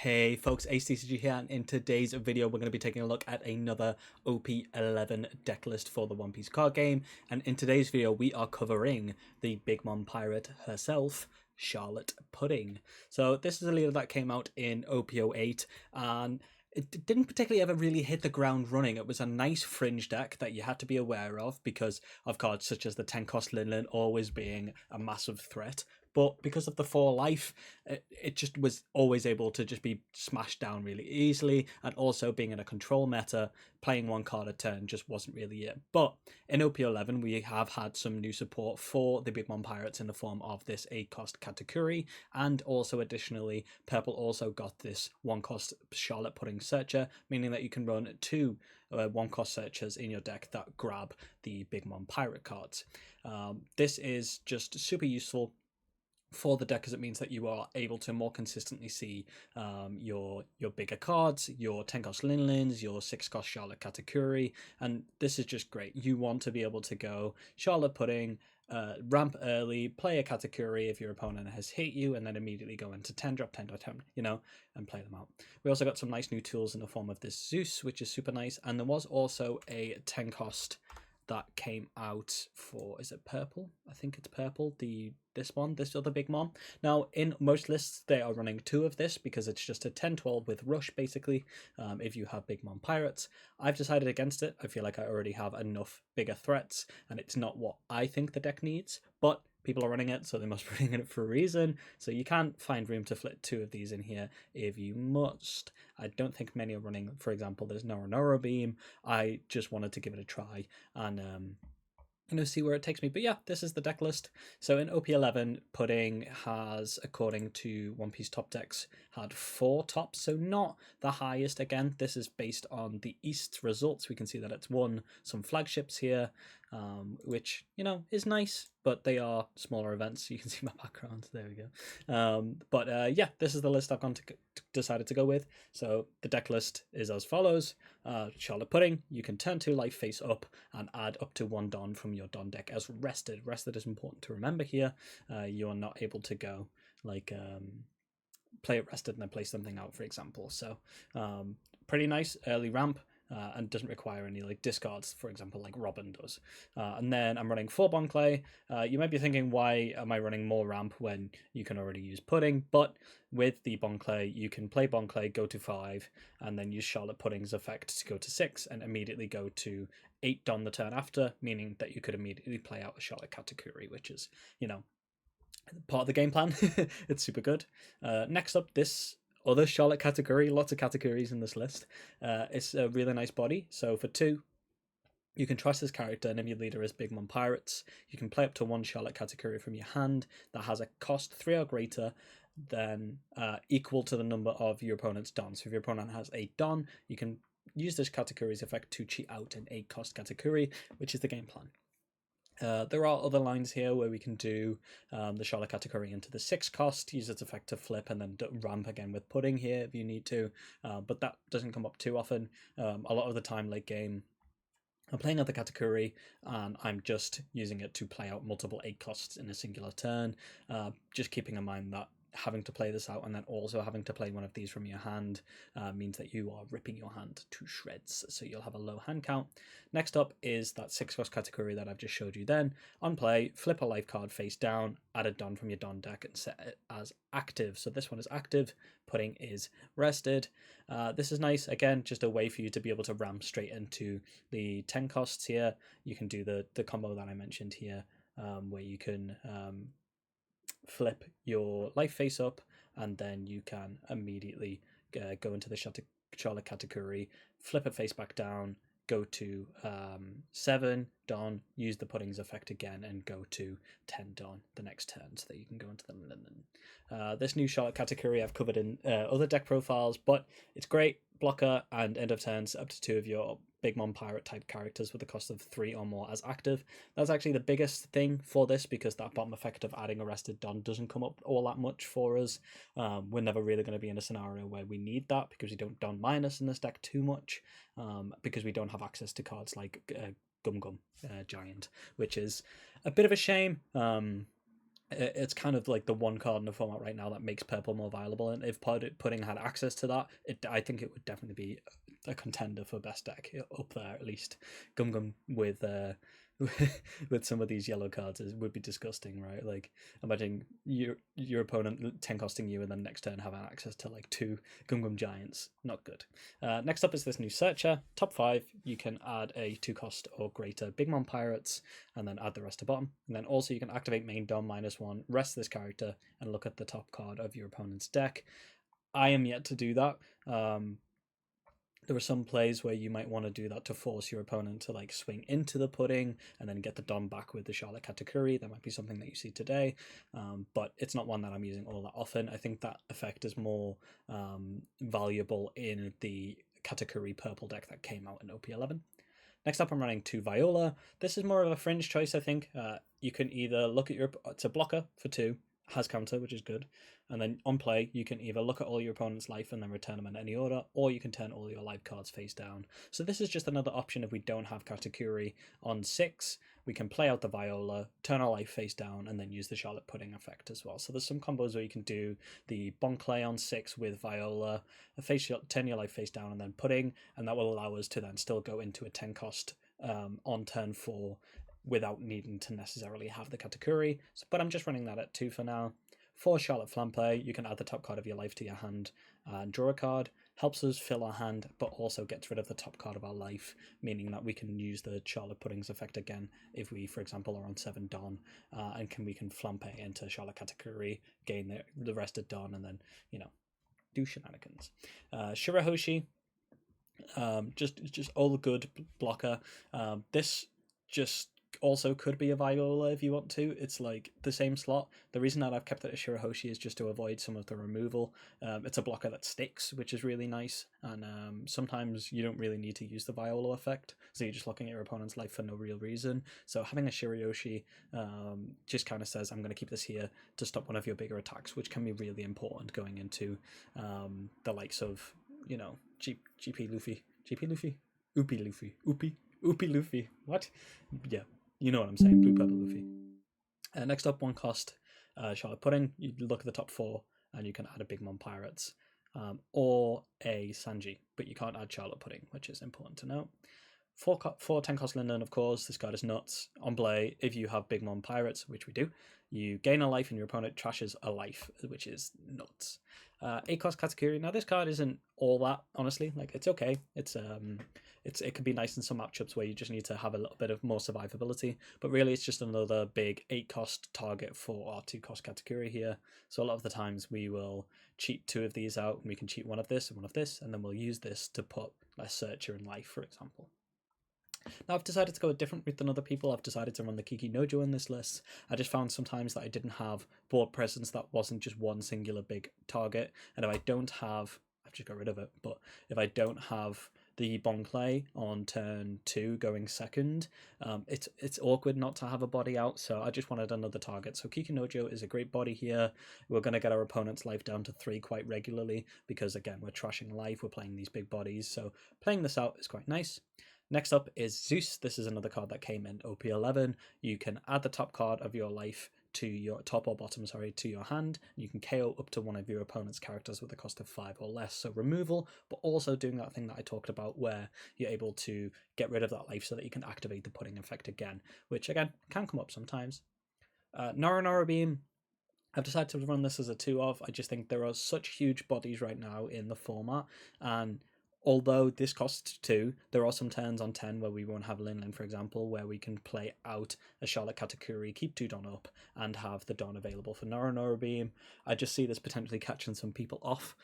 Hey folks, ACCG here, and in today's video we're going to be taking a look at another OP11 deck list for the One Piece card game, and in today's video we are covering the Big Mom Pirate herself, Charlotte Pudding. So this is a leader that came out in OP08, and it didn't particularly ever really hit the ground running. It was a nice fringe deck that you had to be aware of because of cards such as the 10 cost Linlin always being a massive threat. But because of the 4 life, it just was always able to just be smashed down really easily, and also being in a control meta, playing 1 card a turn just wasn't really it. But in OP11, we have had some new support for the Big Mom Pirates in the form of this 8 cost Katakuri, and also additionally, Purple also got this 1 cost Charlotte Pudding Searcher, meaning that you can run 2 1 cost searchers in your deck that grab the Big Mom Pirate cards. This is just super useful for the deck, as it means that you are able to more consistently see your bigger cards, your 10 cost Linlins, your 6 cost Charlotte Katakuri, and this is just great. You want to be able to go Charlotte Pudding, ramp early, play a Katakuri if your opponent has hit you, and then immediately go into 10 drop, 10 drop, 10, and play them out. We also got some nice new tools in the form of this Zeus, which is super nice, and there was also a 10 cost that came out for, is it purple? I think it's purple, this other Big Mom. Now in most lists they are running 2 of this because it's just a 10-12 with rush basically, if you have Big Mom Pirates. I've decided against it. I feel like I already have enough bigger threats and it's not what I think the deck needs, but people are running it, so they must be running it for a reason. So you can't find room to flip 2 of these in here if you must. I don't think many are running, for example, there's Noro Beam. I just wanted to give it a try and see where it takes me. But yeah, this is the deck list. So in OP11, Pudding has, according to One Piece top decks, had 4 tops, so not the highest. Again, this is based on the East's results. We can see that it's won some flagships here, which, is nice, but they are smaller events. You can see my background. There we go. Yeah, this is the list I've decided to go with. So the deck list is as follows. Charlotte Pudding, you can turn 2 life face up and add up to 1 Don from your Don deck as rested. Rested is important to remember here. You are not able to go like play it rested and then play something out, for example. So pretty nice early ramp. And doesn't require any discards, for example, like Robin does. And then I'm running 4 Bon Clay. You might be thinking, why am I running more ramp when you can already use Pudding? But with the Bon Clay, you can play Bon Clay, go to 5, and then use Charlotte Pudding's effect to go to 6, and immediately go to 8 Don the turn after, meaning that you could immediately play out a Charlotte Katakuri, which is, part of the game plan. It's super good. Next up, this other Charlotte Katakuri, lots of Katakuris in this list. It's a really nice body. So for 2, you can trust this character, and if your leader is Big Mom Pirates, you can play up to 1 Charlotte Katakuri from your hand that has a cost 3 or greater than equal to the number of your opponent's Don. So if your opponent has 8 Don, you can use this Katakuri's effect to cheat out an 8 cost Katakuri, which is the game plan. There are other lines here where we can do the Charlotte Katakuri into the 6 cost, use its effect to flip, and then ramp again with Pudding here if you need to, but that doesn't come up too often. A lot of the time late game I'm playing other Katakuri and I'm just using it to play out multiple 8 costs in a singular turn, just keeping in mind that having to play this out and then also having to play one of these from your hand means that you are ripping your hand to shreds, so you'll have a low hand count. Next up is that 6 cost Katakuri that I've just showed you then. On play, flip a life card face down, add a Don from your Don deck and set it as active. So this one is active, Pudding is rested. This is nice, again, just a way for you to be able to ramp straight into the 10 costs here. You can do the combo that I mentioned here, where you can flip your life face up, and then you can immediately go into the Charlotte Katakuri, flip it face back down, go to 7 Don, use the Pudding's effect again, and go to 10 Don the next turn, so that you can go into the Linlin. This new Charlotte Katakuri I've covered in other deck profiles, but it's great. Blocker and end of turns up to 2 of your Big Mom Pirate type characters with a cost of 3 or more as active. That's actually the biggest thing for this, because that bottom effect of adding Arrested Don doesn't come up all that much for us. We're never really going to be in a scenario where we need that, because we don't Don minus in this deck too much, because we don't have access to cards like Gum Gum Giant, which is a bit of a shame. it's kind of like the one card in the format right now that makes purple more viable. And if Pudding had access to that, I think it would definitely be a contender for best deck up there at least. Gum Gum with with some of these yellow cards would be disgusting, right? Like imagine your opponent 10 costing you, and then next turn having access to like 2 Gum Gum Giants. Not good. Next up is this new searcher. Top 5, you can add a 2 cost or greater Big Mom Pirates, and then add the rest to bottom. And then also you can activate main Dom -1, rest this character, and look at the top card of your opponent's deck. I am yet to do that. There are some plays where you might want to do that to force your opponent to like swing into the Pudding and then get the Dom back with the Charlotte Katakuri. That might be something that you see today, but it's not one that I'm using all that often. I think that effect is more valuable in the Katakuri purple deck that came out in OP11. Next up, I'm running 2 Viola. This is more of a fringe choice, I think. You can either look at it's a blocker for 2, has counter, which is good. And then on play, you can either look at all your opponent's life and then return them in any order, or you can turn all your life cards face down. So this is just another option if we don't have Katakuri on 6. We can play out the Viola, turn our life face down, and then use the Charlotte Pudding effect as well. So there's some combos where you can do the Bonclay on 6 with Viola, turn your life face down, and then Pudding, and that will allow us to then still go into a 10 cost on turn 4 without needing to necessarily have the Katakuri. So, but I'm just running that at 2 for now. For Charlotte Flamplay, you can add the top card of your life to your hand and draw a card. Helps us fill our hand, but also gets rid of the top card of our life, meaning that we can use the Charlotte Pudding's effect again if we, for example, are on 7 Don, and we can Flamplay into Charlotte Katakuri, gain the rest of Don, and then, do shenanigans. Shirahoshi, just all the good blocker. This just also could be a Viola if you want to. It's like the same slot. The reason that I've kept it as Shirahoshi is just to avoid some of the removal. It's a blocker that sticks, which is really nice, and sometimes you don't really need to use the Viola effect, so you're just looking at your opponent's life for no real reason. So having a Shirahoshi just kind of says, I'm going to keep this here to stop one of your bigger attacks, which can be really important going into the likes of, GP Luffy, Oopie Luffy. What? Yeah, you know what I'm saying. Blue Purple Luffy. Next up, 1 cost Charlotte Pudding. You look at the top 4, and you can add a Big Mom Pirates or a Sanji, but you can't add Charlotte Pudding, which is important to note. 4 10 cost Linlin, of course. This card is nuts. On play, if you have Big Mom Pirates, which we do, you gain a life and your opponent trashes a life, which is nuts. 8 cost Katakuri. Now this card isn't all that, honestly. Like, it's okay. It can be nice in some matchups where you just need to have a little bit of more survivability, but really it's just another big 8 cost target for our 2 cost Katakuri here. So a lot of the times we will cheat 2 of these out, and we can cheat 1 of this and 1 of this, and then we'll use this to put a searcher in life, for example. Now I've decided to go a different route than other people. I've decided to run the Kiki Nojo in this list. I just found sometimes that I didn't have board presence that wasn't just one singular big target, and if I don't have, I've just got rid of it, but if I don't have the Bonclay on turn 2 going second, it's awkward not to have a body out, so I just wanted another target. So Kiki Nojo is a great body here. We're going to get our opponent's life down to 3 quite regularly because, again, we're trashing life, we're playing these big bodies, so playing this out is quite nice. Next up is Zeus. This is another card that came in OP11. You can add the top card of your life to your top or bottom, to your hand. You can KO up to one of your opponent's characters with a cost of 5 or less. So removal, but also doing that thing that I talked about where you're able to get rid of that life so that you can activate the Pudding effect again, which again can come up sometimes. Nora Beam. I've decided to run this as a 2 of. I just think there are such huge bodies right now in the format, and although this costs 2, there are some turns on 10 where we won't have Linlin, for example, where we can play out a Charlotte Katakuri, keep 2 Don up, and have the Don available for Nora Beam. I just see this potentially catching some people off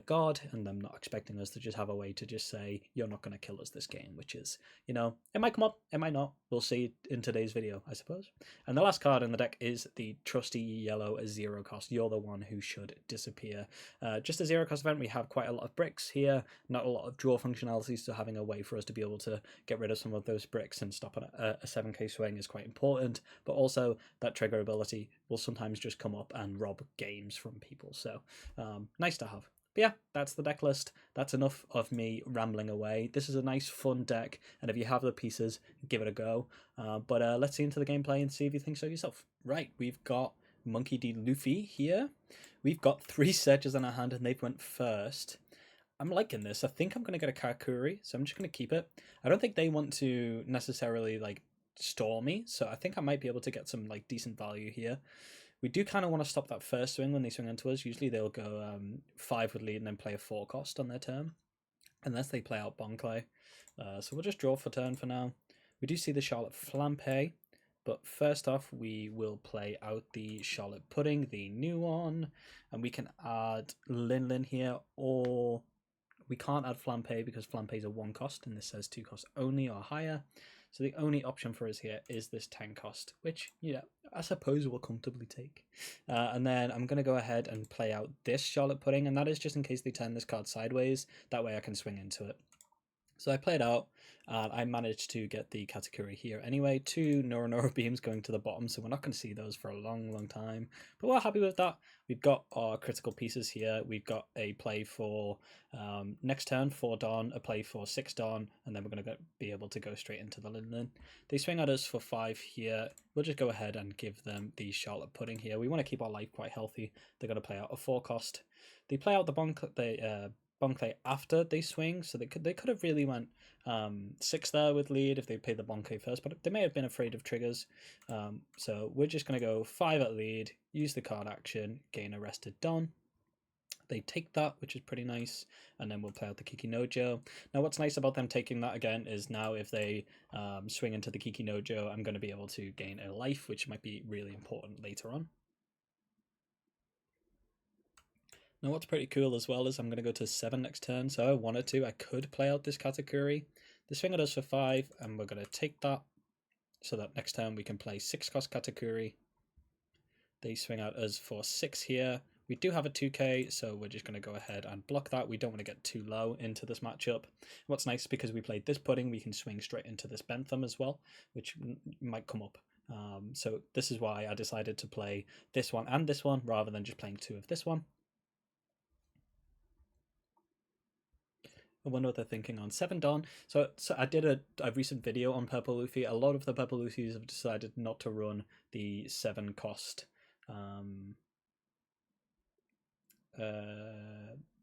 guard, and them not expecting us to just have a way to just say, you're not going to kill us this game, which is, it might come up, it might not. We'll see in today's video, I suppose. And the last card in the deck is the trusty yellow 0 cost. You're the one who should disappear. Just a 0 cost event, we have quite a lot of bricks here, not a lot of draw functionality, so having a way for us to be able to get rid of some of those bricks and stop a 7k swing is quite important, but also that trigger ability will sometimes just come up and rob games from people, so nice to have. But yeah, that's the deck list. That's enough of me rambling away. This is a nice fun deck, and if you have the pieces, give it a go. But let's see into the gameplay and see if you think so yourself. Right, we've got Monkey D. Luffy here. We've got 3 searches in our hand and they've went first. I'm liking this. I think I'm going to get a Karakuri, so I'm just going to keep it. I don't think they want to necessarily like store me, so I think I might be able to get some like decent value here. We do kind of want to stop that first swing when they swing into us. Usually they'll go 5 with lead and then play a 4 cost on their turn, unless they play out Bonclay. So we'll just draw for turn for now. We do see the Charlotte Flampe, but first off we will play out the Charlotte Pudding, the new one, and we can add Linlin here, or we can't add Flampe because Flampe is a 1 cost and this says 2 cost only or higher. So the only option for us here is this 10 cost, which, yeah, I suppose we'll comfortably take. And then I'm going to go ahead and play out this Charlotte Pudding, and that is just in case they turn this card sideways. That way I can swing into it. So I played out, I managed to get the Katakuri here anyway. 2 Noro beams going to the bottom, so we're not going to see those for a long time. But we're happy with that. We've got our critical pieces here. We've got a play for next turn 4 Dawn, a play for 6 Dawn, and then we're going to be able to go straight into the Linlin. They swing at us for 5 here. We'll just go ahead and give them the Charlotte Pudding here. We want to keep our life quite healthy. They're going to play out a 4 cost. They play out the Bonclay after they swing, so they could have really went 6 there with lead if they played the Bonclay first, but they may have been afraid of triggers. So we're just going to go 5 at lead, use the card action, gain Arrested Dawn. They take that, which is pretty nice, and then we'll play out the Kiki Nojo. Now what's nice about them taking that again is now if they swing into the Kiki Nojo, I'm going to be able to gain a life, which might be really important later on. Now what's pretty cool as well is I'm going to go to 7 next turn, so I wanted to, I could play out this Katakuri. The swing at us for 5, and we're going to take that, so that next turn we can play 6 cost Katakuri. They swing at us for 6 here. We do have a 2k, so we're just going to go ahead and block that. We don't want to get too low into this matchup. What's nice, because we played this Pudding, we can swing straight into this Bentham as well, which might come up. So this is why I decided to play this one and this one, rather than just playing 2 of this one. I wonder what they're thinking on 7 Dawn. So I did a recent video on Purple Luffy. A lot of the Purple Luffys have decided not to run the 7 cost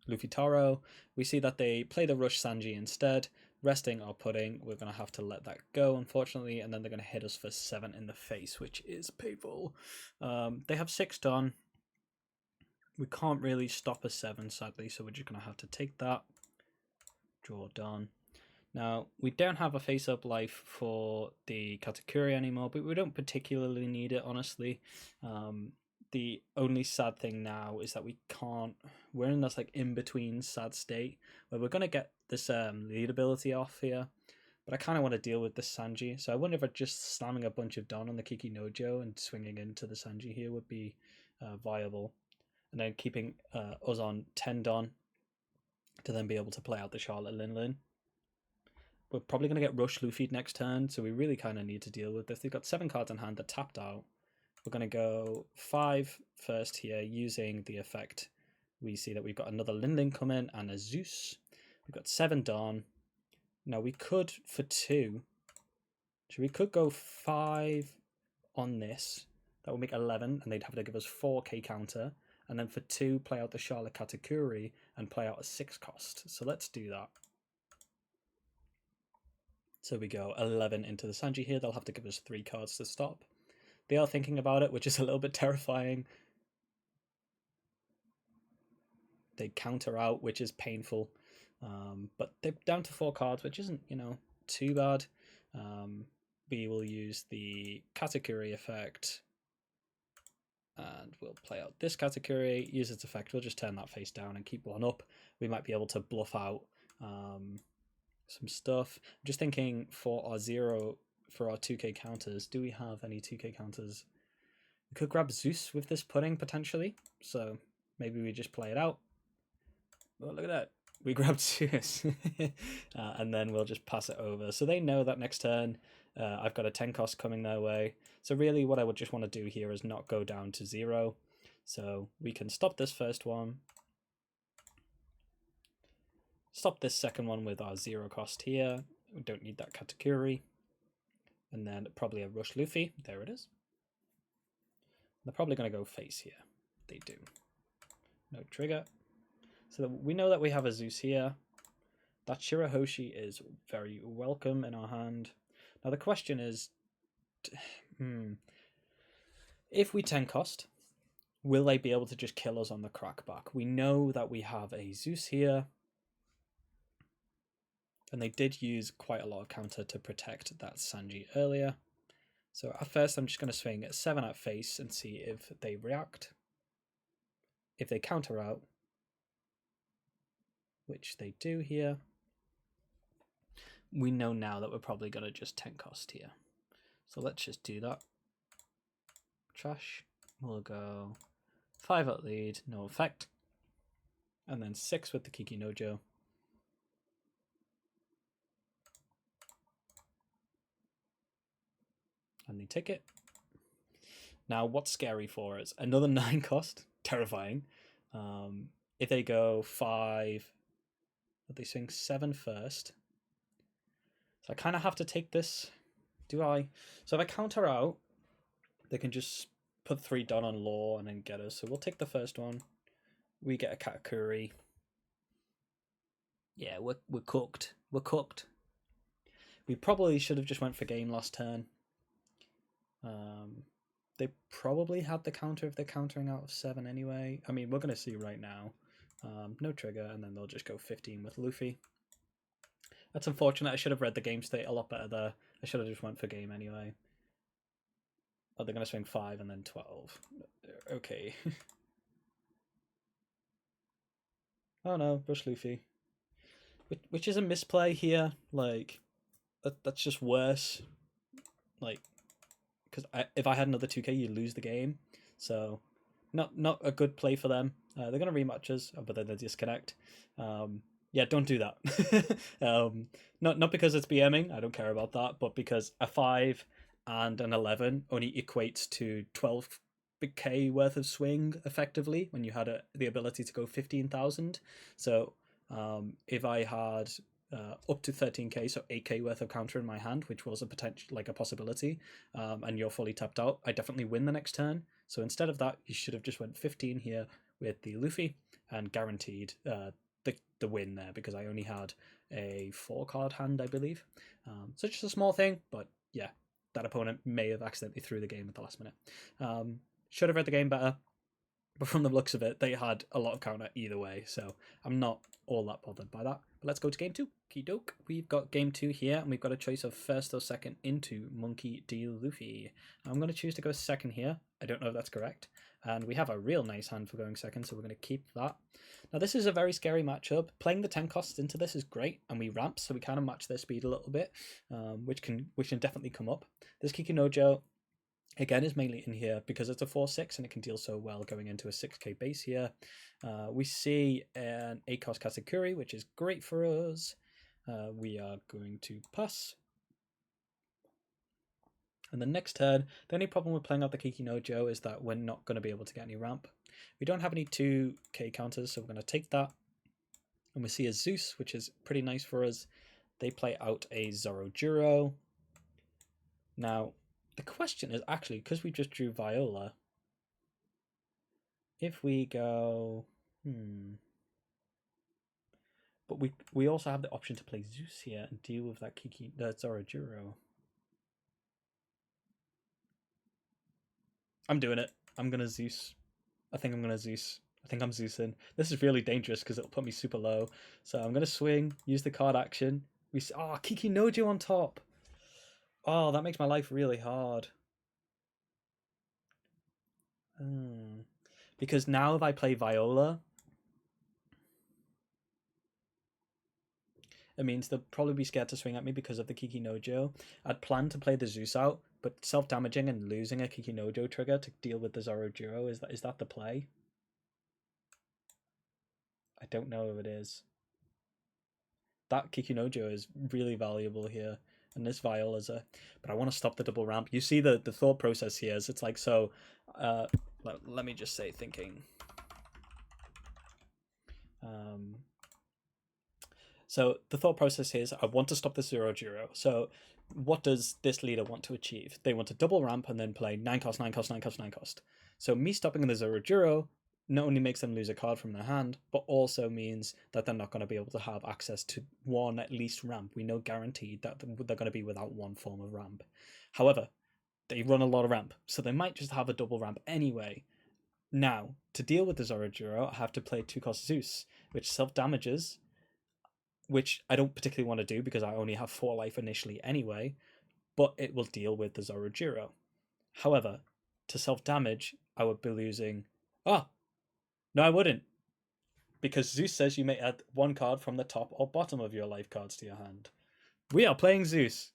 Luffy Taro. We see that they play the Rush Sanji instead, resting our Pudding. We're going to have to let that go, unfortunately, and then they're going to hit us for 7 in the face, which is painful. They have 6 Dawn. We can't really stop a 7, sadly, so we're just going to have to take that. Draw Dawn. Now, we don't have a face-up life for the Katakuri anymore, but we don't particularly need it, honestly. The only sad thing now is that we're in this like in-between sad state where we're going to get this lead ability off here, but I kind of want to deal with this Sanji, so I wonder if just slamming a bunch of Dawn on the Kiki Nojo and swinging into the Sanji here would be viable, and then keeping us on 10 Dawn to then be able to play out the Charlotte Linlin. We're probably going to get Rush Luffy next turn, so we really kind of need to deal with this. They've got 7 cards in hand that tapped out. We're going to go 5 first here using the effect. We see that we've got another Linlin coming and a Zeus. We've got 7 Dawn. Now we could, for 2, so we could go 5 on this. That would make 11, and they'd have to give us 4k counter. And then for 2, play out the Charlotte Katakuri and play out a 6 cost. So let's do that. So we go 11 into the Sanji here. They'll have to give us 3 cards to stop. They are thinking about it, which is a little bit terrifying. They counter out, which is painful. But they're down to 4 cards, which isn't, too bad. We will use the Katakuri effect. And we'll play out this Katakuri, use its effect. We'll just turn that face down and keep 1 up. We might be able to bluff out some stuff. I'm just thinking for our 2k counters, do we have any 2k counters? We could grab Zeus with this Pudding potentially, so maybe we just play it out. Oh, look at that. We grabbed Zeus. And then we'll just pass it over. So they know that next turn I've got a 10 cost coming their way. So really what I would just want to do here is not go down to 0. So we can stop this first one. Stop this second one with our 0 cost here. We don't need that Katakuri. And then probably a Rush Luffy. There it is. They're probably going to go face here. They do. No trigger. So we know that we have a Zeus here. That Shirahoshi is very welcome in our hand. Now the question is, if we 10 cost, will they be able to just kill us on the crackback? We know that we have a Zeus here. And they did use quite a lot of counter to protect that Sanji earlier. So at first I'm just going to swing at 7 at face and see if they react. If they counter out, which they do here, we know now that we're probably going to just 10 cost here. So let's just do that. Trash. We'll go 5 at lead, no effect. And then 6 with the Kiki Nojo. And the ticket. Now, what's scary for us? Another 9 cost. Terrifying. If they go 5, they swing 7 first. So I kind of have to take this. Do I? So if I counter out, they can just put 3 down on law and then get us. So we'll take the first one. We get a Katakuri. Yeah, we're cooked. We're cooked. We probably should have just went for game last turn. They probably had the counter if they're countering out of 7 anyway. I mean, we're going to see right now. No trigger, and then they'll just go 15 with Luffy. That's unfortunate. I should have read the game state a lot better there. I should have just went for game anyway. Oh, they're going to swing 5 and then 12. Okay. Oh no, Brush Luffy. Which is a misplay here. Like, that's just worse. Like, because if I had another 2k, you lose the game. So, not a good play for them. They're going to rematch us, but then they disconnect. Yeah, don't do that. Not because it's BMing, I don't care about that, but because a 5 and an 11 only equates to 12k worth of swing effectively when you had the ability to go 15,000. So if I had up to 13k, so 8k worth of counter in my hand, which was a potential, like a possibility, and you're fully tapped out, I definitely win the next turn. So instead of that, you should have just went 15 here with the Luffy and guaranteed the win there, because I only had a 4-card hand, I believe. So just a small thing, but yeah, that opponent may have accidentally threw the game at the last minute. Should have read the game better, but from the looks of it, they had a lot of counter either way, so I'm not all that bothered by that. But let's go to game 2. Keydoke. We've got game 2 here, and we've got a choice of first or second into Monkey D. Luffy. I'm going to choose to go second here. I don't know if that's correct. And we have a real nice hand for going second, so we're going to keep that. Now, this is a very scary matchup. Playing the 10 costs into this is great, and we ramp, so we kind of match their speed a little bit, which can definitely come up. This Kikinojo, again, is mainly in here because it's a 4/6 and it can deal so well going into a 6k base here. We see an 8-cost Katakuri, which is great for us. We are going to pass. And the next turn, the only problem with playing out the Kikinojo is that we're not going to be able to get any ramp. We don't have any 2k counters, so we're going to take that. And we see a Zeus, which is pretty nice for us. They play out a Zorojuro. Now, the question is actually, because we just drew Viola, if we go... But we also have the option to play Zeus here and deal with that Zorojuro. I'm doing it. I'm going to Zeus. I think I'm going to Zeus. I think I'm Zeusing. This is really dangerous because it'll put me super low. So I'm going to swing, use the card action. Oh, Kikinojo on top. Oh, that makes my life really hard. Because now if I play Viola, it means they'll probably be scared to swing at me because of the Kikinojo. I'd planned to play the Zeus out, but self-damaging and losing a Kikinojo trigger to deal with the Zorojuro, is that the play? I don't know if it is. That Kikinojo is really valuable here, and this Viola's but I want to stop the double ramp. You see the thought process here is it's like, so let me just say thinking. So the thought process is I want to stop the 0/0. So what does this leader want to achieve? They want to double ramp and then play 9 cost, 9 cost, 9 cost, 9 cost. So me stopping the 0/0 not only makes them lose a card from their hand, but also means that they're not going to be able to have access to one at least ramp. We know guaranteed that they're going to be without one form of ramp. However, they run a lot of ramp, so they might just have a double ramp anyway. Now, to deal with the 0/0, I have to play 2 cost Zeus, which self-damages, which I don't particularly want to do because I only have 4 life initially anyway, but it will deal with the 0/0. However, to self-damage, I would be losing... Ah! No, I wouldn't. Because Zeus says you may add 1 card from the top or bottom of your life cards to your hand. We are playing Zeus.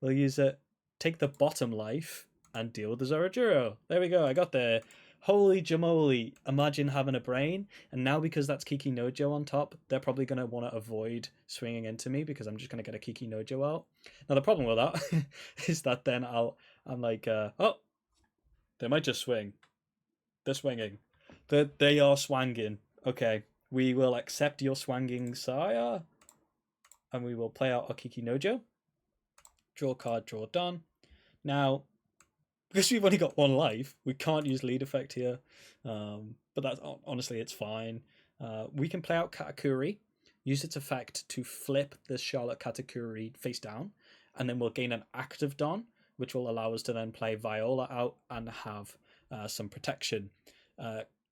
We'll use it. Take the bottom life and deal with the 0/0. There we go. I got there. Holy jamoli. Imagine having a brain. And now because that's Kiki Nojo on top, they're probably going to want to avoid swinging into me because I'm just going to get a Kiki Nojo out. Now, the problem with that is that then I'm like, oh, they might just swing. They're swinging. They are swanging. Okay, we will accept your swanging, sire. And we will play out our Kiki Nojo. Draw card, draw done. Now, because we've only got 1 life, we can't use lead effect here. But that's honestly, it's fine. We can play out Katakuri, use its effect to flip the Charlotte Katakuri face down, and then we'll gain an active Don, which will allow us to then play Viola out and have some protection.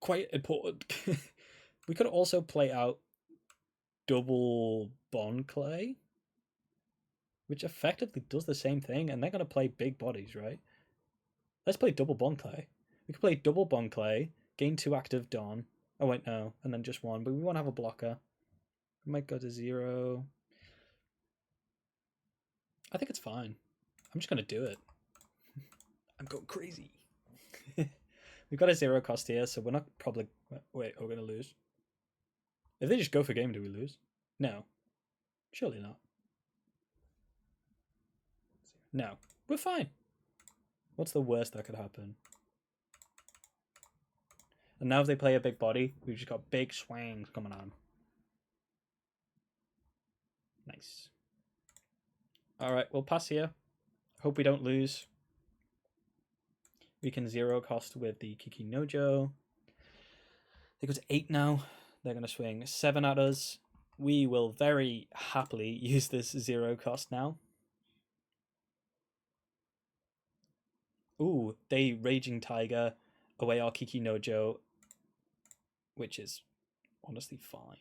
Quite important. We could also play out double Bon Clay, which effectively does the same thing, and they're going to play big bodies, right? Let's play double Bon Clay. We could play double Bon Clay, gain 2 active Don. Oh wait, no, and then just 1, but we want to have a blocker. We might go to 0. I think it's fine. I'm just going to do it. I'm going crazy. We've got a 0 cost here, so we're not probably... Wait, we're going to lose. If they just go for game, do we lose? No. Surely not. No. We're fine. What's the worst that could happen? And now if they play a big body, we've just got big swings coming on. Nice. Alright, we'll pass here. Hope we don't lose. We can 0 cost with the Kiki Nojo. They go to 8 now. They're going to swing 7 at us. We will very happily use this 0 cost now. Ooh, they Raging Tiger away our Kiki Nojo, which is honestly fine.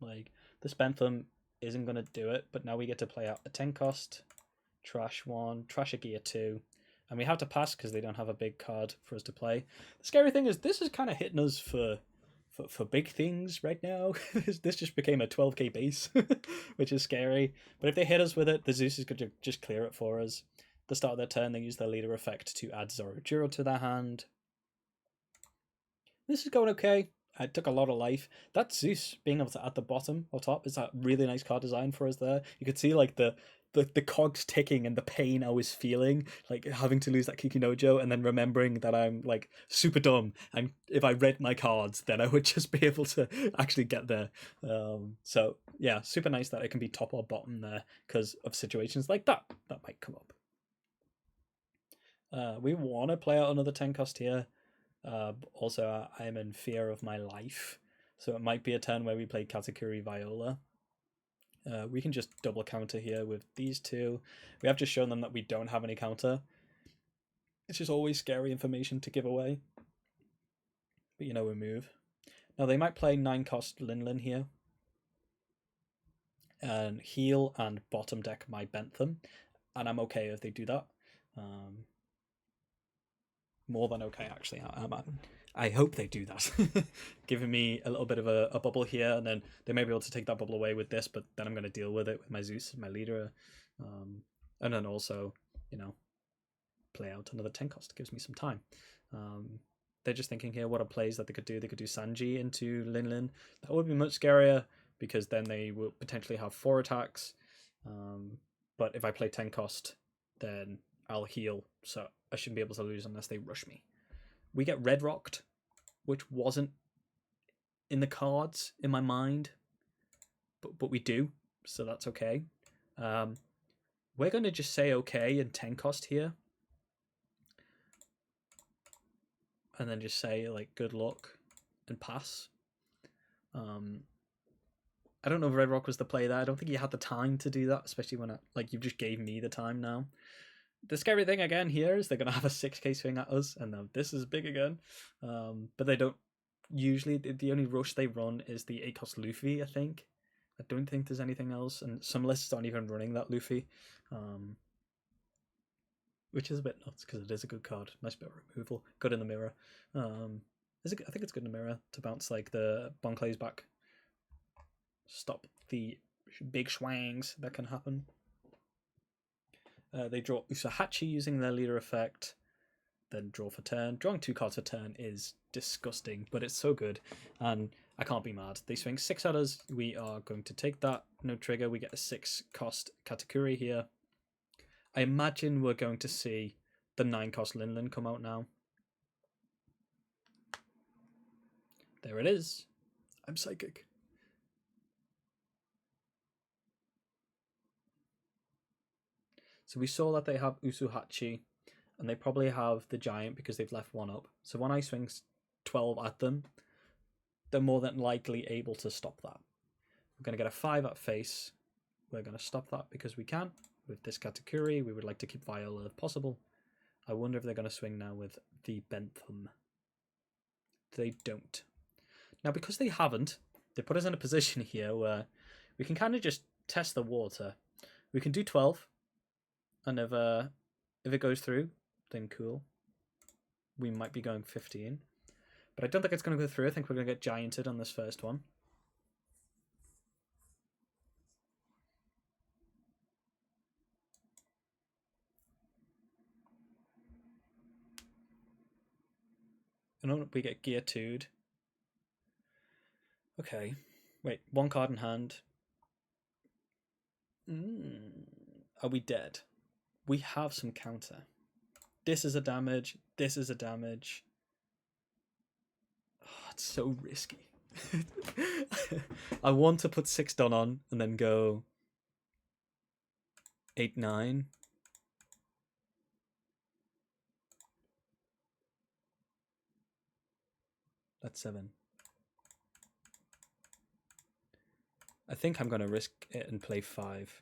Like, the Spentham isn't going to do it, but now we get to play out a 10 cost, trash 1, trash a gear 2, and we have to pass because they don't have a big card for us to play. The scary thing is this is kind of hitting us for big things right now. This just became a 12k base, which is scary. But if they hit us with it, the Zeus is going to just clear it for us. At the start of their turn, they use their leader effect to add 0/0 to their hand. This is going okay. I took a lot of life. That Zeus being able to add the bottom or top is that really nice card design for us there. You could see like the cogs ticking and the pain I was feeling, like having to lose that Kiki Nojo and then remembering that I'm like super dumb, and if I read my cards then I would just be able to actually get there. So yeah, super nice that it can be top or bottom there because of situations like that might come up. We want to play out another 10 cost here. Also, I'm in fear of my life, so it might be a turn where we play Katakuri Viola. We can just double counter here with these two. We have just shown them that we don't have any counter. It's just always scary information to give away. But you know, we move. Now they might play 9 cost Linlin here. And heal and bottom deck my Bentham. And I'm okay if they do that. More than okay, actually. I hope they do that. Giving me a little bit of a bubble here, and then they may be able to take that bubble away with this, but then I'm going to deal with it with my Zeus, my leader. And then also, you know, play out another 10 cost. Gives me some time. They're just thinking here what are plays that they could do. They could do Sanji into Linlin. That would be much scarier, because then they will potentially have 4 attacks. But if I play 10 cost, then I'll heal, so I shouldn't be able to lose unless they rush me. We get red rocked, which wasn't in the cards in my mind, but we do, so that's okay. We're going to just say okay and 10 cost here. And then just say, like, good luck and pass. I don't know if Red Rock was the play there. I don't think he had the time to do that, especially when, you just gave me the time now. The scary thing again here is they're going to have a 6k swing at us, and now this is big again. But they don't usually, the only rush they run is the 8-cost Luffy, I think. I don't think there's anything else, and some lists aren't even running that Luffy. Which is a bit nuts because it is a good card. Nice bit of removal. Good in the mirror. I think it's good in the mirror to bounce like the Bonclays back. Stop the big schwangs that can happen. They draw Usahachi using their leader effect. Then draw for turn. Drawing 2 cards for turn is disgusting, but it's so good. And I can't be mad. They swing 6 at us. We are going to take that. No trigger. We get a 6-cost Katakuri here. I imagine we're going to see the 9-cost Linlin come out now. There it is. I'm psychic. So we saw that they have Usuhachi, and they probably have the Giant because they've left 1 up. So when I swing 12 at them, they're more than likely able to stop that. We're going to get a 5 at face. We're going to stop that because we can. With this Katakuri, we would like to keep Viola if possible. I wonder if they're going to swing now with the Bentham. They don't. Now, because they haven't, they put us in a position here where we can kind of just test the water. We can do 12, and if it goes through, then cool. We might be going 15. But I don't think it's going to go through. I think we're going to get gianted on this first one. And we get gear 2'd. Okay. Wait, 1 card in hand. Are we dead? We have some counter. This is a damage. This is a damage. Oh, it's so risky. I want to put 6 Don on and then go 8, 9. That's 7. I think I'm going to risk it and play 5.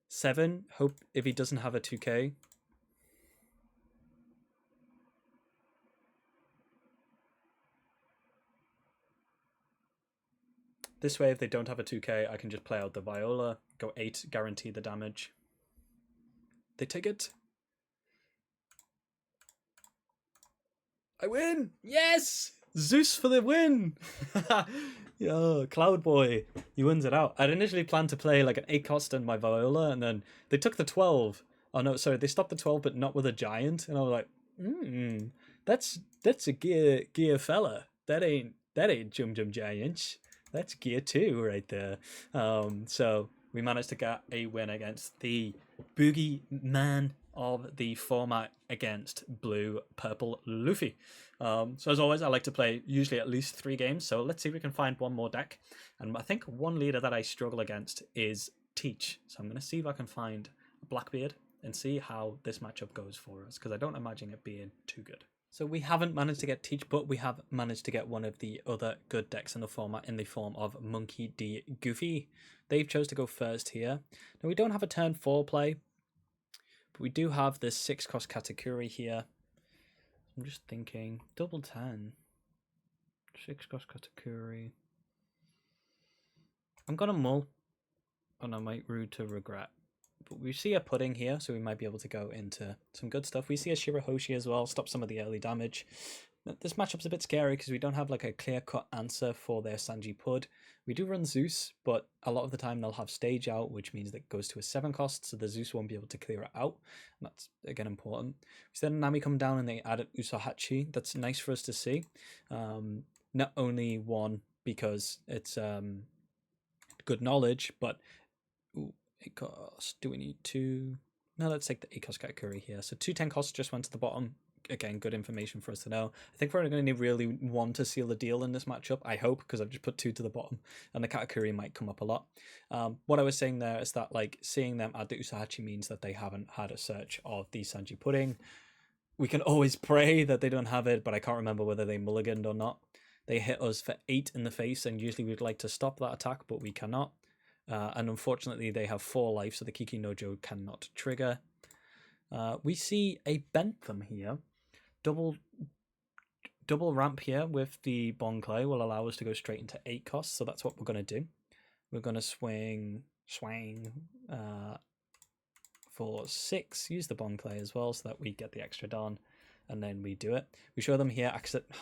7, hope if he doesn't have a 2k. This way, if they don't have a 2k, I can just play out the Viola, go 8, guarantee the damage. They take it. I win! Yes! Zeus for the win! Yo, Cloud Boy, he wins it out. I'd initially planned to play like an 8-cost and my Viola, and then they took the 12. Oh no, sorry, they stopped the 12, but not with a giant. And I was like, that's a gear fella. That ain't Jum Giant. That's gear 2 right there. So we managed to get a win against the Boogie Man of the format against Blue Purple Luffy. So as always, I like to play usually at least 3 games. So let's see if we can find one more deck. And I think one leader that I struggle against is Teach. So I'm going to see if I can find Blackbeard and see how this matchup goes for us, because I don't imagine it being too good. So we haven't managed to get Teach, but we have managed to get one of the other good decks in the format in the form of Monkey D. Goofy. They've chose to go first here. Now we don't have a turn 4 play, but we do have this 6-cost Katakuri here. I'm just thinking, double 10. 6-cost Katakuri. I'm going to mull, and I might rude to regret. But we see a pudding here, so we might be able to go into some good stuff. We see a Shirahoshi as well, stop some of the early damage. This matchup's a bit scary because we don't have like a clear-cut answer for their Sanji Pud. We do run Zeus, but a lot of the time they'll have Stage out, which means that it goes to a 7-cost, so the Zeus won't be able to clear it out. And that's, again, important. We see Nami come down and they added Usahachi. That's nice for us to see. Not only one, because it's good knowledge, but... Ooh, 8 cost. Do we need 2? No, let's take the 8 cost Katakuri here. So 2 10 costs just went to the bottom. again, good information for us to know. I think we're going to need really one to seal the deal in this matchup, I hope, because I've just put 2 to the bottom, and the Katakuri might come up a lot. What I was saying there is that, like, seeing them add the Usahachi means that they haven't had a search of the Sanji Pudding. We can always pray that they don't have it, but I can't remember whether they mulliganed or not. They hit us for 8 in the face, and usually we'd like to stop that attack, but we cannot. And unfortunately, they have 4 life, so the Kiki Nojo cannot trigger. We see a Bentham here. Double ramp here with the Bon Clay will allow us to go straight into 8 costs, so that's what we're going to do. We're going to swing for 6, use the Bon Clay as well so that we get the extra Don, and then we do it. We show them here,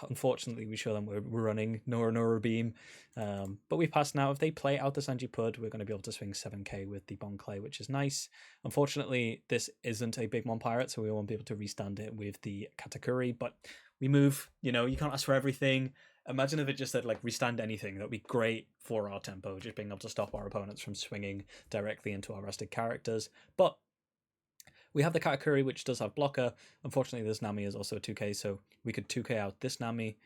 unfortunately we show them we're running Nora Beam, but we pass now. If they play out the Sanji Pud, we're going to be able to swing 7k with the Bon Clay, which is nice. Unfortunately, this isn't a Big Mom Pirate, so we won't be able to restand it with the Katakuri, but we move. You know, you can't ask for everything. Imagine if it just said, like, restand anything. That would be great for our tempo, just being able to stop our opponents from swinging directly into our rested characters. But we have the Katakuri, which does have blocker. Unfortunately, this Nami is also 2k, so we could 2k out this Nami.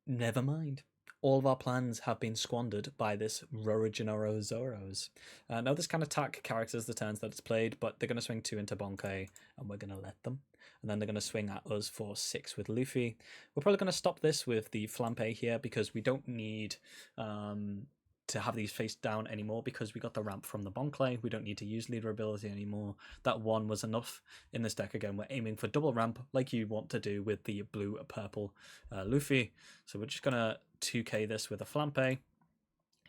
Never mind. All of our plans have been squandered by this Rorogenoro Zoros. Now, this can attack characters the turns that it's played, but they're going to swing 2 into Bonkai, and we're going to let them. And then they're going to swing at us for 6 with Luffy. We're probably going to stop this with the Flampe here, because we don't need to have these face down anymore, because we got the ramp from the Bonclay. We don't need to use leader ability anymore. That 1 was enough in this deck. Again, we're aiming for double ramp like you want to do with the blue purple Luffy. So we're just gonna 2k this with a Flampe,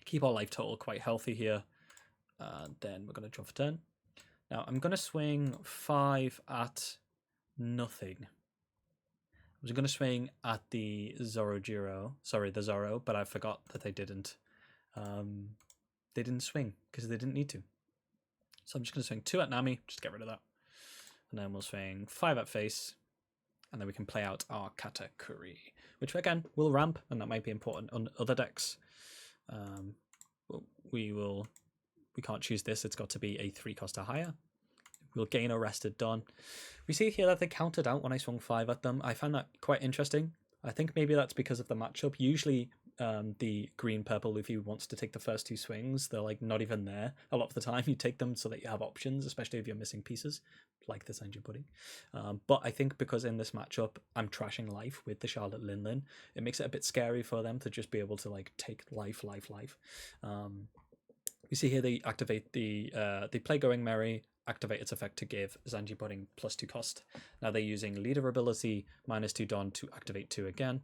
keep our life total quite healthy here, and then we're gonna draw for turn. Now I'm gonna swing 5 at nothing. I was gonna swing at the the Zoro, but I forgot that they didn't swing because they didn't need to. So I'm just going to swing 2 at Nami, just get rid of that. And then we'll swing 5 at face, and then we can play out our Katakuri, which again will ramp, and that might be important on other decks. We can't choose this, it's got to be a 3 cost or higher. We'll gain a rested Don. We see here that they countered out when I swung 5 at them. I found that quite interesting. I think maybe that's because of the matchup. Usually the green-purple Luffy wants to take the first 2 swings. They're like not even there. A lot of the time you take them so that you have options, especially if you're missing pieces, like the Sanji Pudding. But I think because in this matchup I'm trashing life with the Charlotte Linlin, it makes it a bit scary for them to just be able to like take life. We see here they activate they play Going Merry, activate its effect to give Sanji Pudding +2 cost. Now they're using leader ability -2 Don to activate 2 again,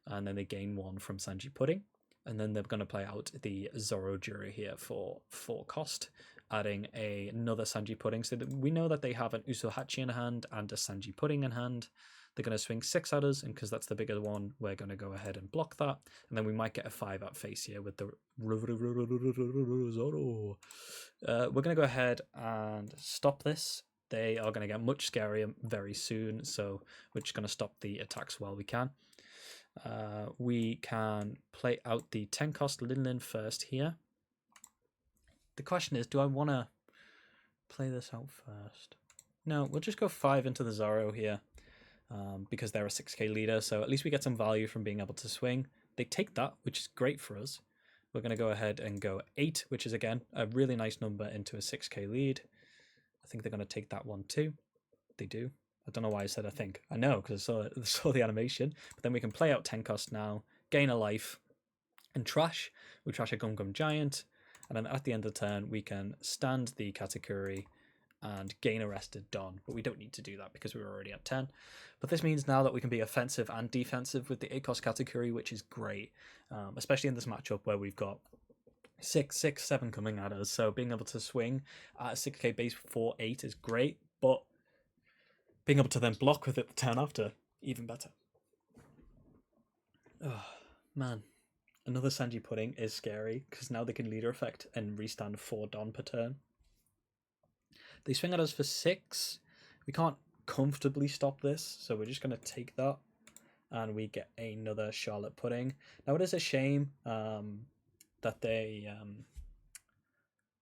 and then they gain 1 from Sanji Pudding, and then they're going to play out the Zoro Jura here for 4 cost, adding another Sanji Pudding, so that we know that they have an Usohachi in hand and a Sanji Pudding in hand. They're going to swing 6 at us, and because that's the bigger one, we're going to go ahead and block that, and then we might get a 5 at face here with the Zoro. We're going to go ahead and stop this. They are going to get much scarier very soon, so we're just going to stop the attacks while we can. We can play out the 10 cost Linlin first here. The question is, do I want to play this out first? No, we'll just go 5 into the Zoro here, because they're a 6k leader, so at least we get some value from being able to swing. They take that, which is great for us. We're going to go ahead and go 8, which is again a really nice number into a 6k lead. I think they're going to take that one too. They do. I don't know why I said I think. I know, because I saw the animation. But then we can play out 10 cost now, gain a life, and trash. We trash a Gum Gum Giant, and then at the end of the turn, we can stand the Katakuri and gain a rested Don. But we don't need to do that because we were already at 10. But this means now that we can be offensive and defensive with the 8 cost Katakuri, which is great, especially in this matchup where we've got 6, 6, 7 coming at us. So being able to swing at a 6k base for 8 is great, but being able to then block with it the turn after, even better. Oh, man. Another Sanji Pudding is scary, because now they can leader effect and restand 4 Don per turn. They swing at us for 6. We can't comfortably stop this, so we're just going to take that, and we get another Charlotte Pudding. Now it is a shame that they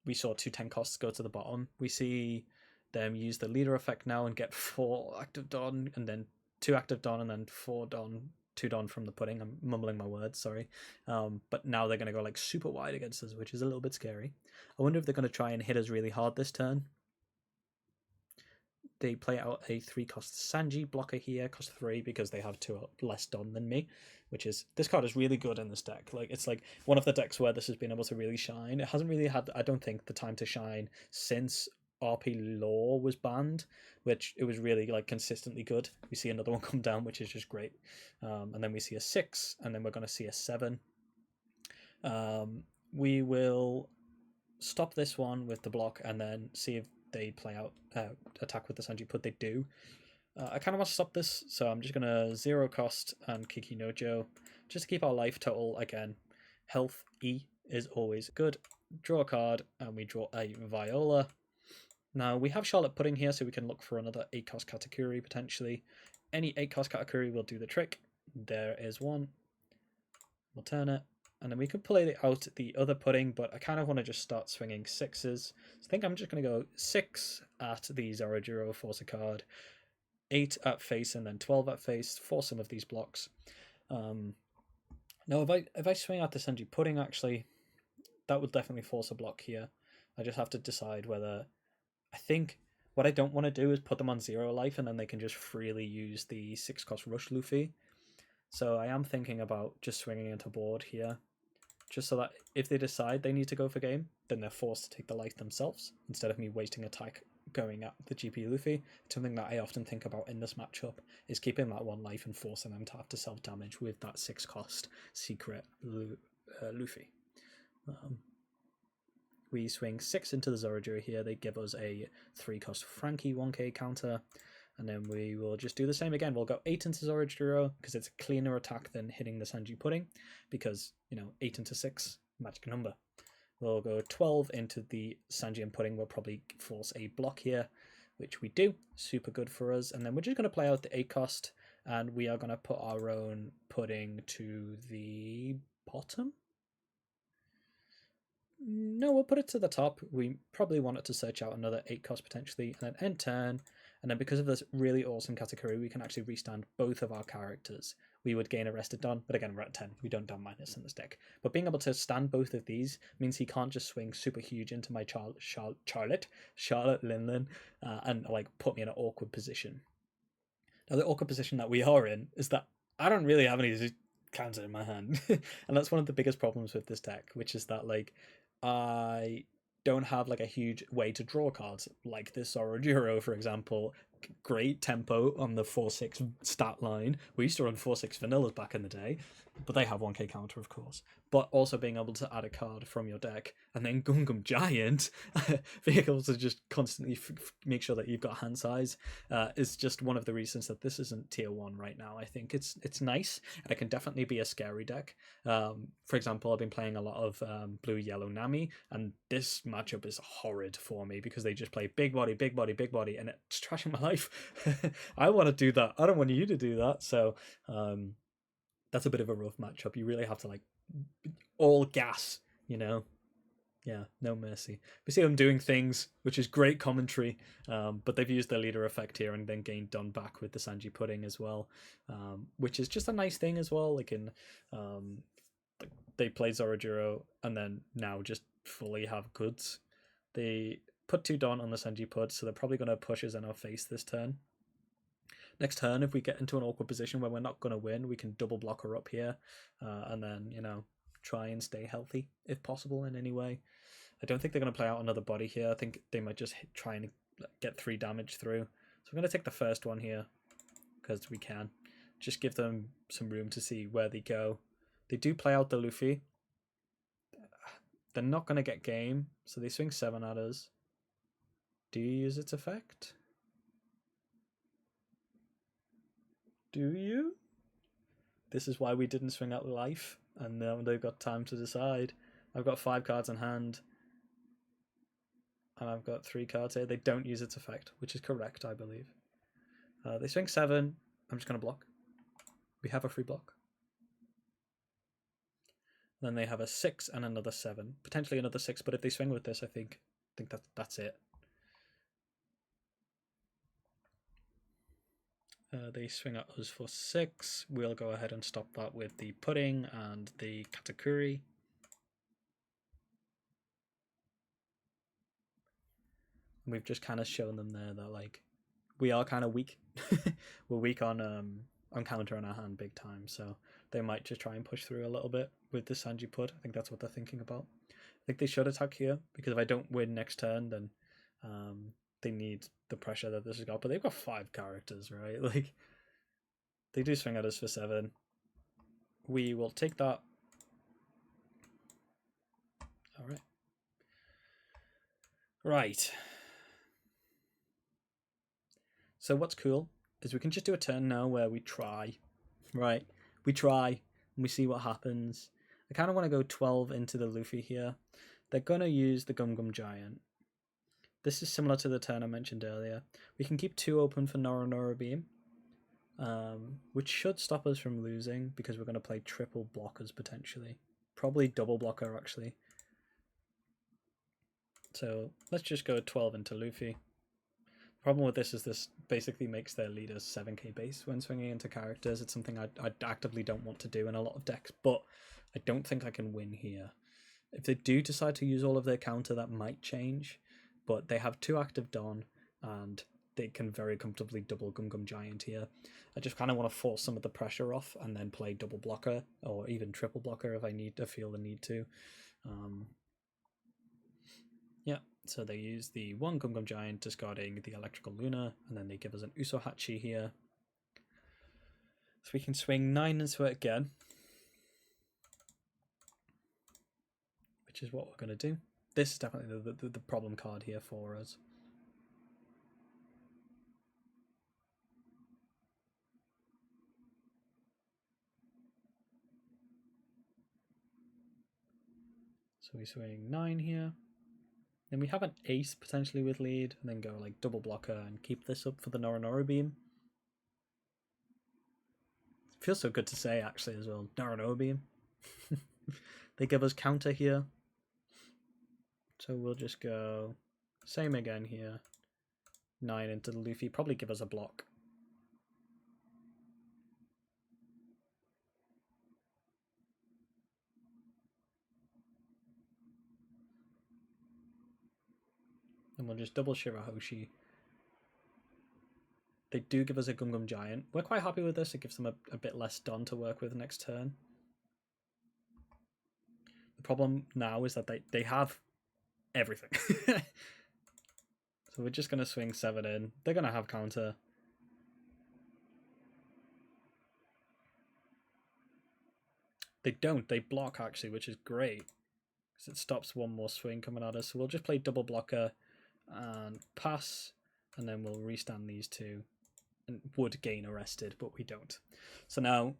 we saw 2 10 costs go to the bottom. We see them use the leader effect now and get 4 active Don, and then 2 active Don and then 4 Don, 2 Don from the pudding. I'm mumbling my words, sorry. But now they're going to go like super wide against us, which is a little bit scary. I wonder if they're going to try and hit us really hard this turn. They play out a 3-cost Sanji blocker here, cost 3 because they have 2 less Don than me, which is, this card is really good in this deck. Like, it's like one of the decks where this has been able to really shine. It hasn't really had, I don't think, the time to shine since RP Law was banned, which it was really like consistently good. We see another one come down, which is just great. And then we see a 6, and then we're going to see a 7. We will stop this one with the block and then see if they play out attack with the Sanji Put. They do. I kind of want to stop this, so I'm just going to 0 cost and Kiki Nojo just to keep our life total. Again, health E is always good. Draw a card, and we draw a Viola. Now, we have Charlotte Pudding here, so we can look for another 8-cost Katakuri, potentially. Any 8-cost Katakuri will do the trick. There is one. We'll turn it. And then we could play out the other pudding, but I kind of want to just start swinging 6s. So I think I'm just going to go 6 at the Zorojiro, force a card, 8 at face, and then 12 at face for some of these blocks. No, if I swing at the Sanji Pudding, actually, that would definitely force a block here. I just have to decide whether... I think what I don't want to do is put them on 0 life, and then they can just freely use the 6-cost Rush Luffy. So I am thinking about just swinging into board here, just so that if they decide they need to go for game, then they're forced to take the life themselves, instead of me wasting attack going at the GP Luffy. It's something that I often think about in this matchup, is keeping that 1 life and forcing them to have to self-damage with that 6-cost secret Luffy. We swing 6 into the Zorojiro here. They give us a 3-cost Frankie 1k counter. And then we will just do the same again. We'll go 8 into Zorojiro because it's a cleaner attack than hitting the Sanji Pudding. Because, 8 into 6, magic number. We'll go 12 into the Sanji and Pudding. We'll probably force a block here, which we do. Super good for us. And then we're just going to play out the 8-cost. And we are going to put our own Pudding to the bottom. No, we'll put it to the top. We probably want it to search out another 8-cost potentially, and then end turn. And then because of this really awesome Katakuri, we can actually restand both of our characters. We would gain Arrested Don, but again, we're at 10. We don't down minus in this deck. But being able to stand both of these means he can't just swing super huge into my Charlotte Linlin, and like put me in an awkward position. Now, the awkward position that we are in is that I don't really have any counter in my hand. And that's one of the biggest problems with this deck, which is that like I don't have like a huge way to draw cards like this Zorojiro, for example. Great tempo on the 4-6 stat line. We used to run 4-6 vanillas back in the day, but they have 1k counter, of course. But also being able to add a card from your deck, and then Gungam Giant, being able to just constantly make sure that you've got hand size, is just one of the reasons that this isn't tier 1 right now. I think it's nice, and it can definitely be a scary deck. For example, I've been playing a lot of blue yellow Nami, and this matchup is horrid for me because they just play big body, and it's trashing my life. I want to do that. I don't want you to do that. So that's a bit of a rough matchup. You really have to like all gas, Yeah, no mercy. We see them doing things, which is great commentary, but they've used their leader effect here and then gained Don back with the Sanji Pudding as well, which is just a nice thing as well. Like in they played Zorojiro and then now just fully have goods. They put 2 Don on the Sanji Pud, so they're probably going to push us in our face this turn. Next turn, if we get into an awkward position where we're not going to win, we can double block her up here, and then, try and stay healthy if possible in any way. I don't think they're going to play out another body here. I think they might just try and get 3 damage through. So I'm going to take the first one here because we can. Just give them some room to see where they go. They do play out the Luffy. They're not going to get game, so they swing 7 at us. Do you use its effect? Do you? This is why we didn't swing out life, and now they've got time to decide. I've got 5 cards in hand, and I've got 3 cards here. They don't use its effect, which is correct, I believe. They swing 7. I'm just going to block. We have a free block. Then they have a 6 and another 7. Potentially another 6, but if they swing with this, I think that's it. They swing at us for 6. We'll go ahead and stop that with the pudding and the katakuri. We've just kind of shown them there that like we are kind of weak. We're weak on counter on our hand big time, so they might just try and push through a little bit with the Sanji Pud. I think that's what they're thinking about. I think they should attack here because if I don't win next turn, then they need the pressure that this has got. But they've got 5 characters, right? Like they do swing at us for 7. We will take that. All right. Right. So what's cool is we can just do a turn now where we try, right? We try and we see what happens. I kind of want to go 12 into the Luffy here. They're going to use the Gum Gum Giant. This is similar to the turn I mentioned earlier. We can keep 2 open for Nora Nora Beam, which should stop us from losing because we're going to play triple blockers potentially. Probably double blocker actually. So let's just go 12 into Luffy. Problem with this is this basically makes their leaders 7k base when swinging into characters. It's something I actively don't want to do in a lot of decks, but I don't think I can win here. If they do decide to use all of their counter, that might change, but they have 2 active Don, and they can very comfortably double Gum Gum Giant here. I just kind of want to force some of the pressure off and then play double blocker, or even triple blocker if I feel the need to. Yeah, so they use the 1 Gum Gum Giant, discarding the Electrical Luna, and then they give us an Usohachi here. So we can swing 9 into it again, which is what we're going to do. This is definitely the problem card here for us. So we swing 9 here. Then we have an ace potentially with lead, and then go like double blocker and keep this up for the Nora Nora Beam. It feels so good to say actually as well, Nora Nora Beam. They give us counter here. So we'll just go same again here. 9 into the Luffy, probably give us a block. And we'll just double Shirahoshi. They do give us a Gum Gum Giant. We're quite happy with this. It gives them a bit less Don to work with next turn. The problem now is that they have everything. So we're just going to swing 7 in. They're going to have counter. They don't. They block, actually, which is great. Because it stops one more swing coming at us. So we'll just play double blocker and pass. And then we'll restand these 2. And would gain arrested, but we don't. So now,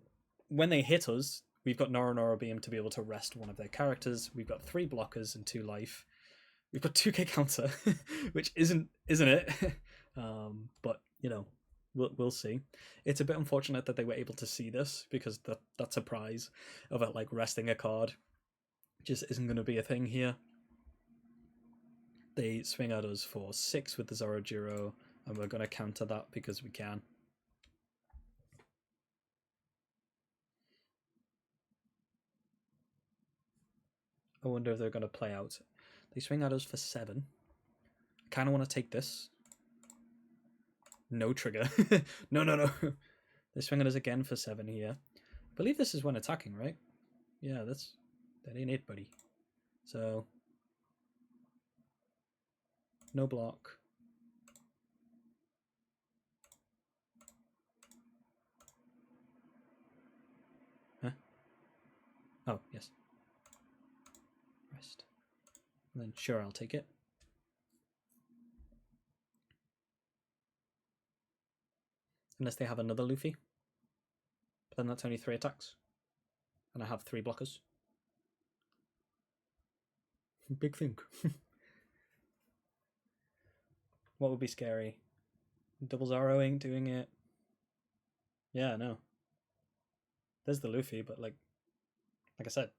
when they hit us, we've got Nora Nora Beam to be able to rest one of their characters. We've got 3 blockers and 2 life. We've got 2k counter, which isn't it? But you know, we'll see. It's a bit unfortunate that they were able to see this because that surprise of it like resting a card just isn't going to be a thing here. They swing at us for 6 with the Zorojiro, and we're going to counter that because we can. I wonder if they're going to play out. They swing at us for 7. I kind of want to take this. No trigger. No. They swing at us again for 7 here. I believe this is when attacking, right? Yeah, that ain't it, buddy. So, no block. Huh? Oh, yes. Rest. And then, sure, I'll take it. Unless they have another Luffy. But then that's only 3 attacks. And I have 3 blockers. Big thing. What would be scary? Double Zoroing, doing it. Yeah, no. There's the Luffy, but like I said,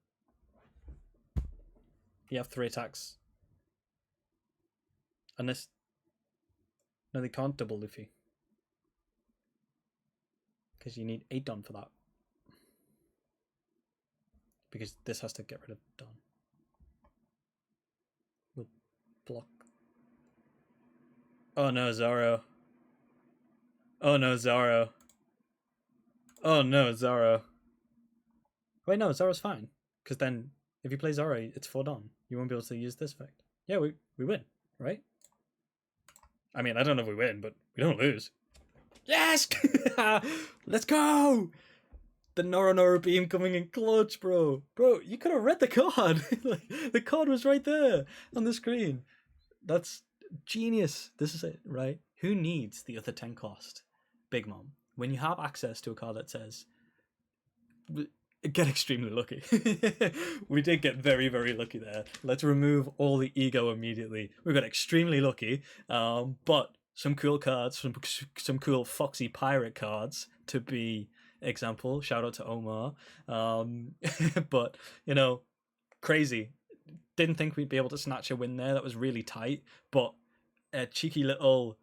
you have 3 attacks. Unless... No, they can't double Luffy. because you need a Don for that. Because this has to get rid of Don. We'll block. Oh no, Zoro. Oh no, Zoro. Oh no, Zoro. Wait, no, Zoro's fine. Because then, if you play Zoro, it's 4 Don. You won't be able to use this effect. Yeah, we win, right? I mean, I don't know if we win, but we don't lose. Yes! Let's go! The Noro beam coming in clutch, bro. Bro, you could have read the card. Like, the card was right there on the screen. That's genius. This is it, right? Who needs the other 10 cost? Big Mom. When you have access to a card that says, get extremely lucky. We did get very, very lucky there. Let's remove all the ego immediately. We got extremely lucky, but some cool cards, some cool Foxy Pirate cards to be example. Shout out to Omar. But, you know, crazy. Didn't think we'd be able to snatch a win there. That was really tight, but a cheeky little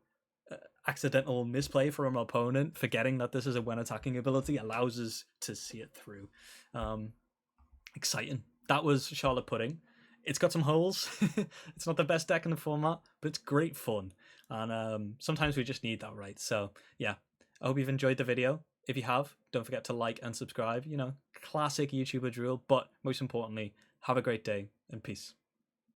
accidental misplay from our opponent, forgetting that this is a when attacking ability, allows us to see it through. Exciting. That was Charlotte Pudding. It's got some holes. It's not the best deck in the format, but it's great fun. And sometimes we just need that, right? So yeah, I hope you've enjoyed the video. If you have, don't forget to like and subscribe. You know, classic YouTuber drill, but most importantly, have a great day and peace.